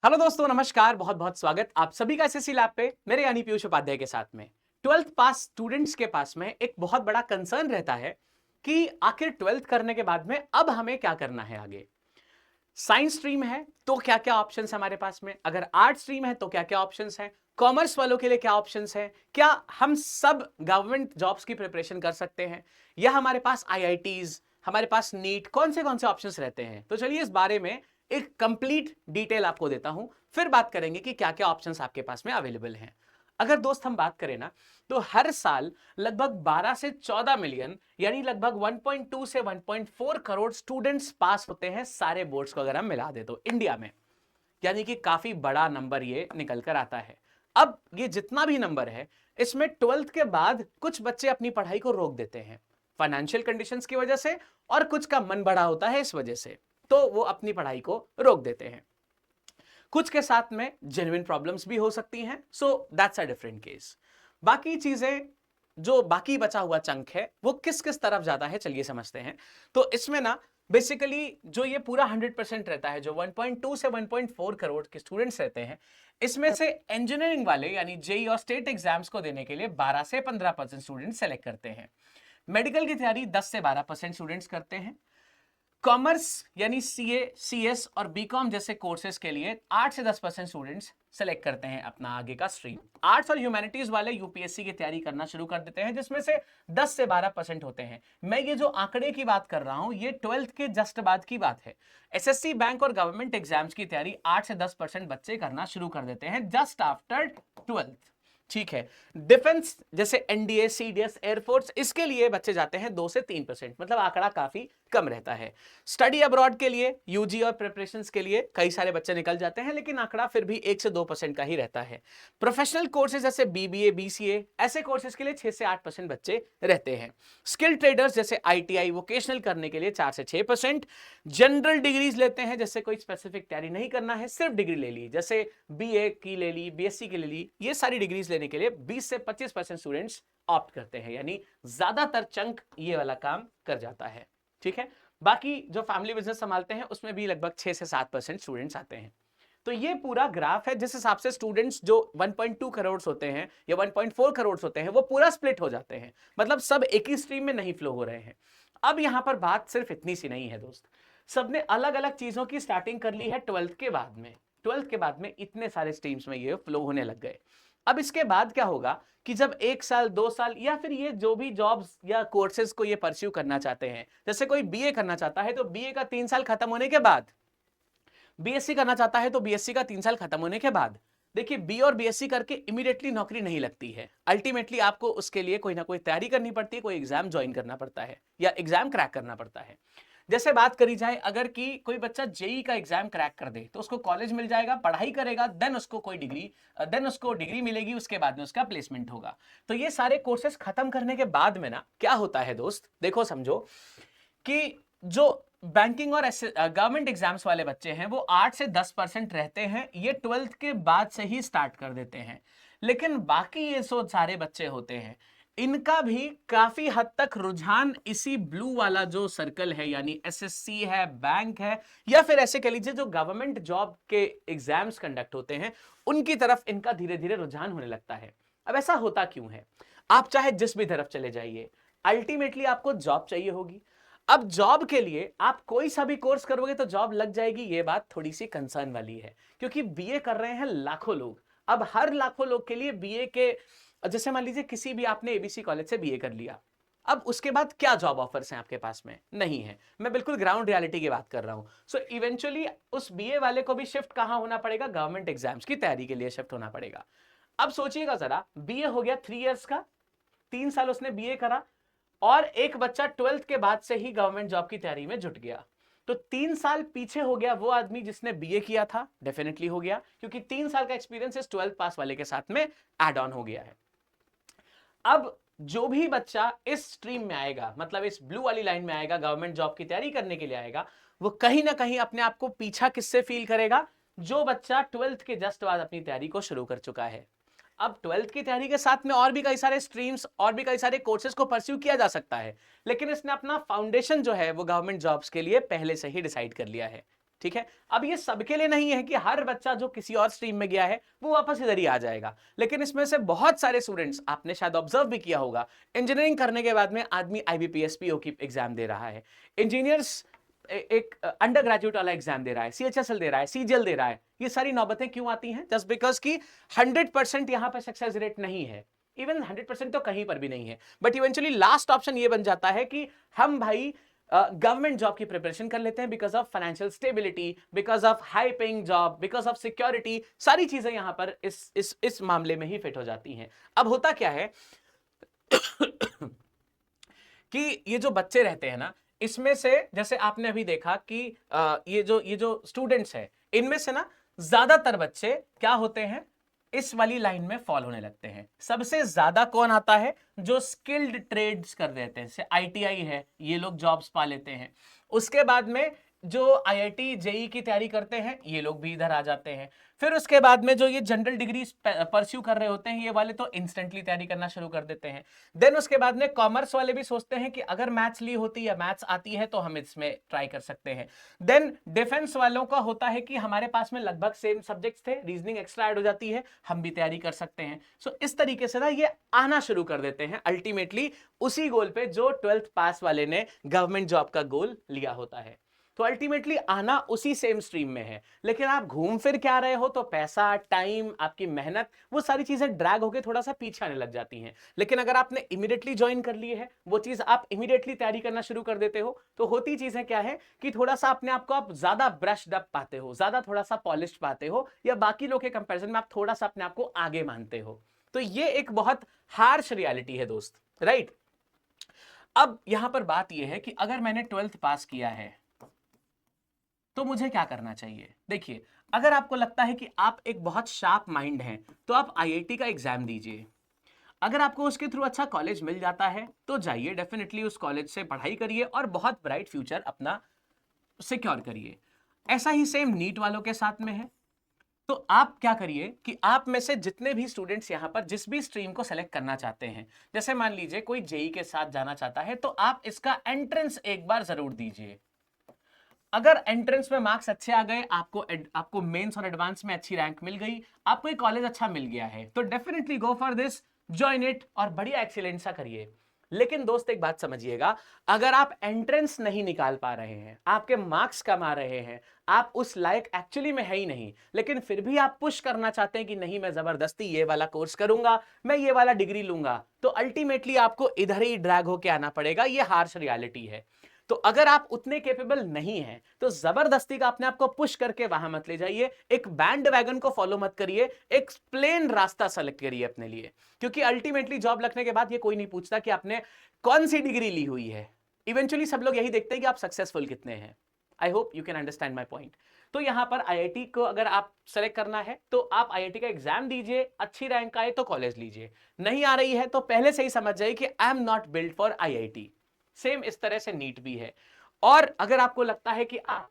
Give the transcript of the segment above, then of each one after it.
Hello दोस्तों, नमस्कार। बहुत बहुत स्वागत आप सभी का एसएससी लैब पे मेरे यानी पीयूष उपाध्याय के साथ में। 12th पास स्टूडेंट्स के पास में एक बहुत बड़ा कंसर्न रहता है कि आखिर 12th करने के बाद में अब हमें क्या करना है आगे। साइंस स्ट्रीम है तो क्या क्या ऑप्शंस हमारे पास में, अगर आर्ट स्ट्रीम है तो क्या क्या ऑप्शंस हैं, कॉमर्स वालों के लिए क्या ऑप्शंस हैं, क्या हम सब गवर्नमेंट जॉब्स की प्रिपरेशन कर सकते हैं, या हमारे पास आईआईटीज, हमारे पास नीट, कौन से ऑप्शंस रहते हैं। तो चलिए इस बारे में एक कंप्लीट डिटेल आपको देता हूं, फिर बात करेंगे कि क्या क्या ऑप्शंस आपके पास में अवेलेबल हैं। अगर दोस्त हम बात करें ना, तो हर साल लगभग 12 से 14 मिलियन यानी लगभग 1.2 से 1.4 करोड़ स्टूडेंट्स पास होते हैं सारे बोर्ड्स को अगर हम मिला दे तो इंडिया में। यानी कि काफी बड़ा नंबर ये निकल कर आता है। अब ये जितना भी नंबर है, इसमें 12th के बाद कुछ बच्चे अपनी पढ़ाई को रोक देते हैं फाइनेंशियल कंडीशंस की वजह से, और कुछ का मन बड़ा होता है इस वजह से, तो वो अपनी पढ़ाई को रोक देते हैं। कुछ के साथ में जेन्युइन प्रॉब्लम्स भी हो सकती हैं, so that's a different case. बाकी चीजें, जो बाकी बचा हुआ चंक है वो किस किस तरफ जाता है, चलिए समझते हैं। तो इसमें ना बेसिकली जो ये पूरा 100% रहता है, जो 1.2 से 1.4 करोड़ के स्टूडेंट्स रहते हैं, इसमें से इंजीनियरिंग वाले यानी जेई और स्टेट एग्जाम्स को देने के लिए 12 से 15% स्टूडेंट सेलेक्ट करते हैं। मेडिकल की तैयारी 10 से 12% स्टूडेंट्स करते हैं। कॉमर्स यानी सीए, सीएस और बीकॉम जैसे कोर्सेज के लिए 8 से 10% स्टूडेंट्स सेलेक्ट करते हैं अपना आगे का स्ट्रीम। आर्ट्स और ह्यूमैनिटीज वाले यूपीएससी की तैयारी करना शुरू कर देते हैं, जिसमें से 10 से 12% होते हैं। मैं ये जो आंकड़े की बात कर रहा हूं, ये 12th के जस्ट बाद की बात है। एसएससी, बैंक और गवर्नमेंट एग्जाम्स की तैयारी 8 से 10% बच्चे करना शुरू कर देते हैं जस्ट आफ्टर 12th। ठीक है। डिफेंस जैसे एनडीए, सीडीएस, एयरफोर्स, इसके लिए बच्चे जाते हैं 2 से 3%, मतलब आंकड़ा काफी कम रहता है। स्टडी अब्रॉड के लिए, यूजी और प्रिपरेशंस के लिए कई सारे बच्चे निकल जाते हैं, लेकिन आंकड़ा फिर भी 1 से 2% का ही रहता है। प्रोफेशनल कोर्सेज जैसे बीबीए, बीसीए, ऐसे कोर्सेज के लिए 6 से 8% बच्चे रहते हैं। स्किल ट्रेडर्स जैसे आईटीआई, वोकेशनल करने के लिए 4 से 6%। जनरल डिग्रीज लेते हैं, जैसे कोई स्पेसिफिक तैयारी नहीं करना है, सिर्फ डिग्री ले ली, जैसे बीए की ले ली, बीएससी की ले ली, ये सारी डिग्रीज लेने के लिए 20 से 25% स्टूडेंट्स ऑप्ट करते हैं, यानी ज्यादातर चंक ये वाला काम कर जाता है। ठीक है। बाकी जो फैमिली बिजनेस संभालते हैं उसमें भी लगभग 6 से 7% स्टूडेंट्स आते हैं। तो ये पूरा ग्राफ है जिस हिसाब से स्टूडेंट्स जो 1.2 करोड़ होते हैं या 1.4 करोड़ होते हैं वो पूरा स्प्लिट हो जाते हैं, मतलब सब एक ही स्ट्रीम में नहीं फ्लो हो रहे हैं। अब यहां पर बात सिर्फ इतनी सी नहीं है दोस्त, सबने अलग अलग चीजों की स्टार्टिंग कर ली है 12th के बाद में। 12th के बाद में इतने सारे स्ट्रीम्स में ये फ्लो होने लग गए। अब इसके बाद क्या होगा कि जब 1 साल 2 साल या फिर ये जो भी जॉब्स या कोर्सेज को ये परस्यू करना चाहते हैं, जैसे कोई बीए करना चाहता है तो बीए का 3 साल खत्म होने के बाद, बीएससी करना चाहता है तो बीएससी का 3 साल खत्म होने के बाद, देखिए बी और बीएससी करके इमीडिएटली नौकरी नहीं लगती है। अल्टीमेटली आपको उसके लिए कोई ना कोई तैयारी करनी पड़ती है, कोई एग्जाम ज्वाइन करना पड़ता है या एग्जाम क्रैक करना पड़ता है। जैसे बात करी जाए, अगर कि कोई बच्चा जेई का एग्जाम क्रैक कर दे तो उसको कॉलेज मिल जाएगा, पढ़ाई करेगा, देन उसको डिग्री मिलेगी, उसके बाद में उसका प्लेसमेंट होगा। तो ये सारे कोर्सेज खत्म करने के बाद में ना क्या होता है दोस्त, देखो समझो कि जो बैंकिंग और गवर्नमेंट एग्जाम्स वाले बच्चे हैं वो 8 से 10% रहते हैं, ये 12th के बाद से ही स्टार्ट कर देते हैं। लेकिन बाकी ये सो सारे बच्चे होते हैं, इनका भी काफी हद तक रुझान इसी ब्लू वाला जो सर्कल है, यानी एसएससी है, बैंक है, या फिर ऐसे कह लीजिए जो गवर्नमेंट जॉब के एग्जाम्स कंडक्ट होते हैं, उनकी तरफ इनका धीरे धीरे रुझान होने लगता है। अब ऐसा होता क्यों है? आप चाहे जिस भी तरफ चले जाइए, अल्टीमेटली आपको जॉब चाहिए होगी। अब जॉब के लिए आप कोई सा भी कोर्स करोगे तो जॉब लग जाएगी, ये बात थोड़ी सी कंसर्न वाली है, क्योंकि बीए कर रहे हैं लाखों लोग। अब हर लाखों लोग के लिए बीए के, जैसे मान लीजिए किसी भी आपने एबीसी कॉलेज से बीए कर लिया, अब उसके बाद क्या जॉब ऑफर्स हैं आपके पास में? नहीं है। मैं बिल्कुल ग्राउंड रियलिटी की बात कर रहा हूं। सो इवेंचुअली उस बीए वाले को भी शिफ्ट कहां होना पड़ेगा? गवर्नमेंट एग्जाम्स की तैयारी के लिए शिफ्ट होना पड़ेगा। अब सोचिएगा जरा, बीए हो गया 3 इयर्स का, 3 साल उसने बीए करा, और एक बच्चा 12th के बाद से ही गवर्नमेंट जॉब की तैयारी में जुट गया, तो 3 साल पीछे हो गया वो आदमी जिसने बीए किया था। डेफिनेटली हो गया, क्योंकि 3 साल का एक्सपीरियंस इस 12th पास वाले के साथ में एड ऑन हो गया है। अब जो भी बच्चा इस स्ट्रीम में आएगा, मतलब इस ब्लू वाली लाइन में आएगा, गवर्नमेंट जॉब की तैयारी करने के लिए आएगा, वो कहीं ना कहीं अपने आप को पीछा किससे फील करेगा? जो बच्चा 12th के जस्ट बाद अपनी तैयारी को शुरू कर चुका है। अब 12th की तैयारी के साथ में और भी कई सारे स्ट्रीम्स और भी कई सारे कोर्सेज को परस्यू किया जा सकता है, लेकिन इसने अपना फाउंडेशन जो है वो गवर्नमेंट जॉब्स के लिए पहले से ही डिसाइड कर लिया है। ठीक है। अब ये सबके लिए नहीं है कि हर बच्चा जो किसी और स्ट्रीम में गया है वो वापस इधर ही आ जाएगा, लेकिन इसमें से बहुत सारे स्टूडेंट्स, आपने शायद ऑब्जर्व भी किया होगा, इंजीनियरिंग करने के बाद में आदमी आईबीपीएस पीओ की एग्जाम दे रहा है, इंजीनियर्स एक अंडर ग्रेजुएट वाला एग्जाम दे रहा है, सीएचएसएल दे रहा है, सीजीएल दे रहा है। ये सारी नौबतें क्यों आती हैं? जस्ट बिकॉज की 100% यहां पर सक्सेस रेट नहीं है, इवन 100% तो कहीं पर भी नहीं है, बट इवेंचुअली लास्ट ऑप्शन ये बन जाता है कि हम भाई गवर्नमेंट जॉब की प्रिपरेशन कर लेते हैं because of financial stability, because of high paying job, because of security. सारी चीजें यहां पर इस मामले में ही फिट हो जाती हैं। अब होता क्या है कि ये जो बच्चे रहते हैं ना, इसमें से जैसे आपने अभी देखा कि ये जो स्टूडेंट्स है, इनमें से ना ज्यादातर बच्चे क्या होते हैं, इस वाली लाइन में फॉल होने लगते हैं। सबसे ज्यादा कौन आता है? जो स्किल्ड ट्रेड्स कर देते हैं, जैसे आईटीआई है, ये लोग जॉब्स पा लेते हैं। उसके बाद में जो आईआईटी जेई की तैयारी करते हैं, ये लोग भी इधर आ जाते हैं। फिर उसके बाद में जो ये जनरल डिग्री परस्यू कर रहे होते हैं, ये वाले तो इंस्टेंटली तैयारी करना शुरू कर देते हैं। देन उसके बाद में कॉमर्स वाले भी सोचते हैं कि अगर मैथ्स ली होती या मैथ्स आती है तो हम इसमें ट्राई कर सकते हैं। देन डिफेंस वालों का होता है कि हमारे पास में लगभग सेम सब्जेक्ट्स थे, रीजनिंग एक्स्ट्रा ऐड हो जाती है, हम भी तैयारी कर सकते हैं। सो इस तरीके से ना ये आना शुरू कर देते हैं अल्टीमेटली उसी गोल पे जो 12th पास वाले ने गवर्नमेंट जॉब का गोल लिया होता है। तो अल्टीमेटली आना उसी सेम स्ट्रीम में है, लेकिन आप घूम फिर के आ रहे हो तो पैसा, टाइम, आपकी मेहनत, वो सारी चीजें ड्रैग होकर थोड़ा सा पीछे आने लग जाती हैं। लेकिन अगर आपने इमीडिएटली ज्वाइन कर लिए है, वो चीज आप इमीडिएटली तैयारी करना शुरू कर देते हो, तो होती चीजें क्या है कि थोड़ा सा अपने आप को आप ज्यादा ब्रश्ड अप पाते हो, ज्यादा थोड़ा सा पॉलिश्ड पाते हो, या बाकी लोग के कंपेरिजन में आप थोड़ा सा अपने आप को आगे मानते हो। तो ये एक बहुत हार्श रियलिटी है दोस्त, राइट। अब यहां पर बात यह है कि अगर मैंने 12th पास किया है तो मुझे क्या करना चाहिए? देखिए, अगर आपको लगता है कि आप एक बहुत शार्प माइंड हैं, तो आप आईआईटी का एग्जाम दीजिए। अगर आपको उसके थ्रू अच्छा कॉलेज मिल जाता है तो जाइए, डेफिनेटली उस कॉलेज से पढ़ाई करिए और बहुत ब्राइट फ्यूचर अपना सिक्योर करिए। ऐसा ही सेम नीट वालों के साथ में है। तो आप क्या करिए कि आप में से जितने भी स्टूडेंट्स यहां पर जिस भी स्ट्रीम को सेलेक्ट करना चाहते हैं, जैसे मान लीजिए कोई जेई के साथ जाना चाहता है, तो आप इसका एंट्रेंस एक बार जरूर दीजिए। अगर एंट्रेंस में मार्क्स अच्छे आ गए, आपको मेंस और एडवांस में अच्छी रैंक मिल गई, आपको एक कॉलेज अच्छा मिल गया है, तो definitely go for this, join it और बढ़िया एक्सीलेंस करिए। लेकिन दोस्त एक बात समझिएगा, अगर आप एंट्रेंस नहीं निकाल पा रहे हैं, आपके मार्क्स कम आ रहे हैं, आप उस लायक एक्चुअली में है ही नहीं, लेकिन फिर भी आप पुश करना चाहते हैं कि नहीं मैं जबरदस्ती ये वाला कोर्स करूंगा, मैं ये वाला डिग्री लूंगा, तो अल्टीमेटली आपको इधर ही ड्रैग होके आना पड़ेगा। ये हार्श रियलिटी है। तो अगर आप उतने कैपेबल नहीं हैं, तो जबरदस्ती का अपने आप को पुश करके वहां मत ले जाइए, एक बैंड वैगन को फॉलो मत करिए, एक प्लेन रास्ता सेलेक्ट करिए अपने लिए। क्योंकि अल्टीमेटली जॉब लगने के बाद ये कोई नहीं पूछता कि आपने कौन सी डिग्री ली हुई है, इवेंचुअली सब लोग यही देखते हैं कि आप सक्सेसफुल कितने हैं। I hope you can understand my point. तो यहां पर आईआईटी को अगर आप सेलेक्ट करना है तो आप आईआईटी का एग्जाम दीजिए, अच्छी रैंक आए तो कॉलेज लीजिए, नहीं आ रही है तो पहले से ही समझ जाइए कि I am not build for IIT. Same इस तरह से नीट भी है। और अगर आपको लगता है कि आप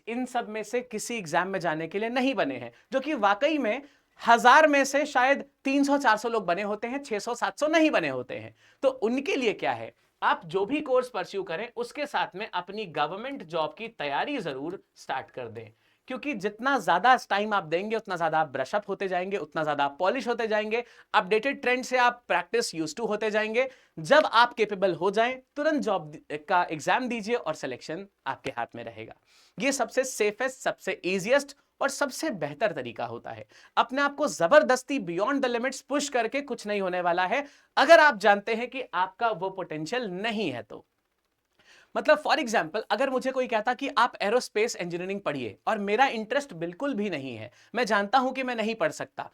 इन सब में से किसी एग्जाम में जाने के लिए नहीं बने हैं, जो कि वाकई में 1000 में से शायद 300-400 लोग बने होते हैं, 600-700 नहीं बने होते हैं, तो उनके लिए क्या है, आप जो भी कोर्स परस्यू करें उसके साथ में अपनी गवर्नमेंट जॉब की तैयारी जरूर स्टार्ट कर दें। क्योंकि जितना ज्यादा टाइम आप देंगे उतना ज्यादा आप ब्रश अप होते जाएंगे, उतना ज्यादा आप पॉलिश होते जाएंगे, अपडेटेड ट्रेंड से आप प्रैक्टिस यूज्ड टू होते जाएंगे। जब आप कैपेबल हो जाएं, तुरंत जॉब का एग्जाम दीजिए और सिलेक्शन आपके हाथ में रहेगा। ये सबसे सेफेस्ट, सबसे इजीएस्ट और सबसे बेहतर तरीका होता है। अपने आप को जबरदस्ती बियॉन्ड द लिमिट्स पुश करके कुछ नहीं होने वाला है, अगर आप जानते हैं कि आपका वो पोटेंशियल नहीं है तो। मतलब फॉर एग्जाम्पल, अगर मुझे कोई कहता कि आप एरोस्पेस इंजीनियरिंग पढ़िए और मेरा इंटरेस्ट बिल्कुल भी नहीं है, मैं जानता हूं कि मैं नहीं पढ़ सकता,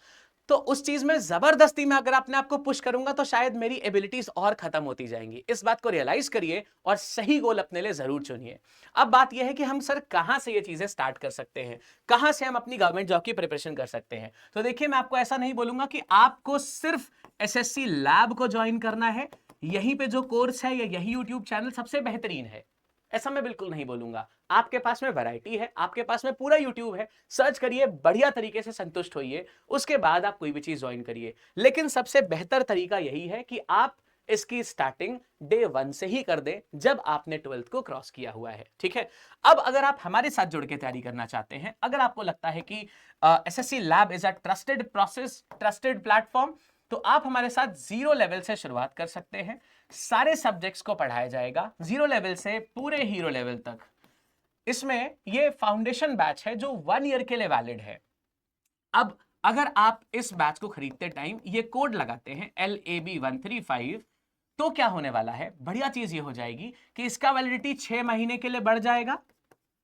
तो उस चीज में जबरदस्ती में अगर अपने आप को पुश करूंगा तो शायद मेरी एबिलिटीज और खत्म होती जाएंगी। इस बात को रियलाइज करिए और सही गोल अपने लिए जरूर चुनिए। अब बात यह है कि हम सर कहां से ये चीजें स्टार्ट कर सकते हैं, कहां से हम अपनी गवर्नमेंट जॉब की प्रिपरेशन कर सकते हैं। तो देखिए, मैं आपको ऐसा नहीं बोलूंगा कि आपको सिर्फ एसएससी लैब को ज्वाइन करना है, यहीं पे जो कोर्स है या यही यूट्यूब चैनल सबसे बेहतरीन है, ऐसा मैं बिल्कुल नहीं बोलूंगा। आपके पास में वैरायटी है, आपके पास में पूरा यूट्यूब है, सर्च करिए, बढ़िया तरीके से संतुष्ट होइए, उसके बाद आप कोई भी चीज ज्वाइन करिए। लेकिन सबसे बेहतर तरीका यही है कि आप इसकी स्टार्टिंग डे 1 से ही कर दें जब आपने 12th को क्रॉस किया हुआ है। ठीक है, अब अगर आप हमारे साथ जुड़ के तैयारी करना चाहते हैं, अगर आपको लगता है कि SSC lab is a trusted process, trusted platform, तो आप हमारे साथ जीरो लेवल से शुरुआत कर सकते हैं। सारे सब्जेक्ट्स को पढ़ाया जाएगा जीरो लेवल से पूरे हीरो लेवल तक। इसमें ये फाउंडेशन बैच है जो 1 ईयर के लिए वैलिड है। अब अगर आप इस बैच को खरीदते टाइम ये कोड लगाते हैं LAB135, तो क्या होने वाला है, बढ़िया चीज ये हो जाएगी कि इसका वैलिडिटी 6 महीने के लिए बढ़ जाएगा,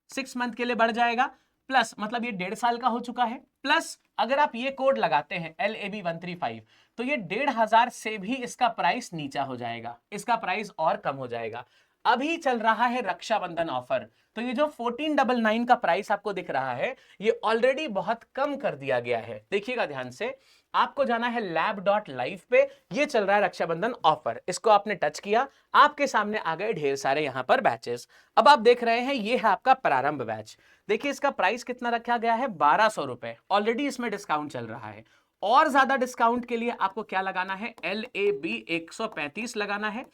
6 मंथ के लिए बढ़ जाएगा, प्लस मतलब ये 1.5 साल का हो चुका है। प्लस अगर आप ये कोड लगाते हैं LAB135, तो ये 1,500 से भी इसका प्राइस नीचा हो जाएगा, इसका प्राइस और कम हो जाएगा। अभी चल रहा है रक्षाबंधन ऑफर, तो ये जो 1499 का प्राइस आपको दिख रहा है, ये ऑलरेडी बहुत कम कर दिया गया है। देखिएगा ध्यान से, आपको जाना है lab.live पे, ये चल रहा है रक्षाबंधन ऑफर, इसको आपने टच किया, आपके सामने आ गए ढेर सारे यहां पर बैचेस। अब आप देख रहे हैं ये है आपका प्रारंभ बैच। देखिए इसका प्राइस कितना रखा गया है, 1200 रुपए। ऑलरेडी इसमें डिस्काउंट चल रहा है, और ज्यादा डिस्काउंट के लिए आपको क्या लगाना है, LAB135 लगाना है।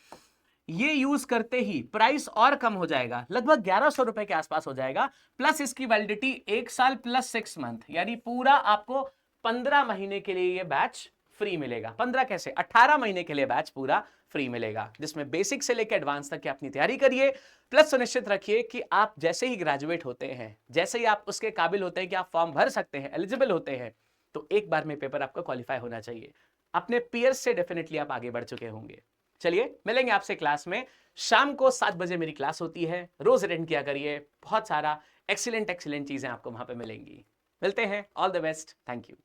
ये यूज करते ही प्राइस और कम हो जाएगा, लगभग 1100 रुपए के आसपास हो जाएगा। प्लस इसकी वैलिडिटी 1 साल प्लस 6 मंथ, यानी पूरा आपको 15 महीने के लिए ये बैच फ्री मिलेगा। 15 कैसे, 18 महीने के लिए बैच पूरा फ्री मिलेगा, जिसमें बेसिक से लेकर एडवांस तक की अपनी तैयारी करिए। प्लस सुनिश्चित रखिए कि आप जैसे ही ग्रेजुएट होते हैं, जैसे ही आप उसके काबिल होते हैं कि आप फॉर्म भर सकते हैं, एलिजिबल होते हैं, तो एक बार में पेपर आपका क्वालिफाई होना चाहिए। अपने पीयर्स से डेफिनेटली आप आगे बढ़ चुके होंगे। चलिए मिलेंगे आपसे क्लास में, शाम को 7 बजे मेरी क्लास होती है, रोज अटेंड किया करिए, बहुत सारा एक्सीलेंट चीजें आपको वहां पे मिलेंगी। मिलते हैं, all the best, thank you.